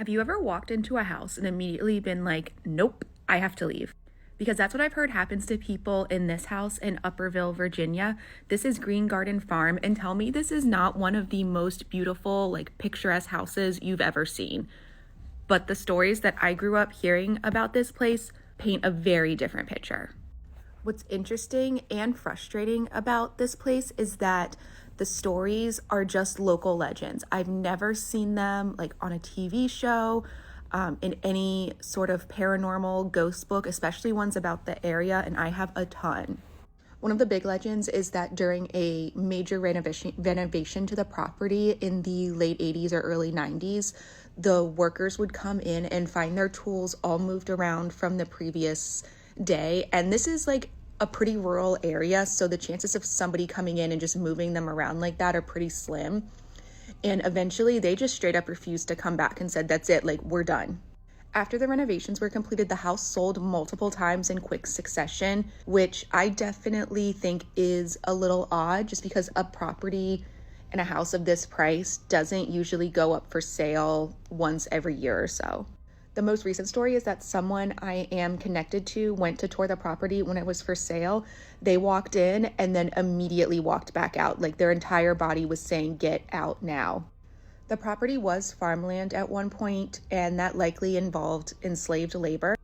Have you ever walked into a house and immediately been like, nope, I have to leave? Because that's what I've heard happens to people in this house in Upperville, Virginia. This is Green Garden Farm, and tell me this is not one of the most beautiful, like picturesque houses you've ever seen. But the stories that I grew up hearing about this place paint a very different picture. What's interesting and frustrating about this place is that the stories are just local legends. I've never seen them like on a TV show, in any sort of paranormal ghost book, especially ones about the area, and I have a ton. One of the big legends is that during a major renovation to the property in the late 80s or early 90s, the workers would come in and find their tools all moved around from the previous day. And this is like a pretty rural area, so the chances of somebody coming in and just moving them around like that are pretty slim. And eventually they just straight up refused to come back and said, that's it, like, we're done. After the renovations were completed, the house sold multiple times in quick succession, which I definitely think is a little odd, just because a property and a house of this price doesn't usually go up for sale once every year or so. The most recent story is that someone I am connected to went to tour the property when it was for sale. They walked in and then immediately walked back out. Like their entire body was saying, get out now. The property was farmland at one point, and that likely involved enslaved labor.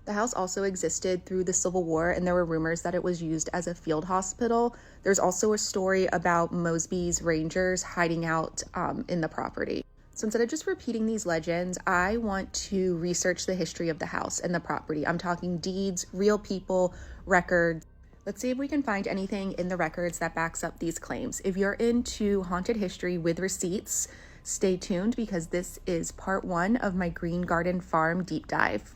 The house also existed through the Civil War, and there were rumors that it was used as a field hospital. There's also a story about Mosby's Rangers hiding out in the property. So instead of just repeating these legends, I want to research the history of the house and the property. I'm talking deeds, real people, records. Let's see if we can find anything in the records that backs up these claims. If you're into haunted history with receipts, stay tuned because this is part 1 of my Green Garden Farm deep dive.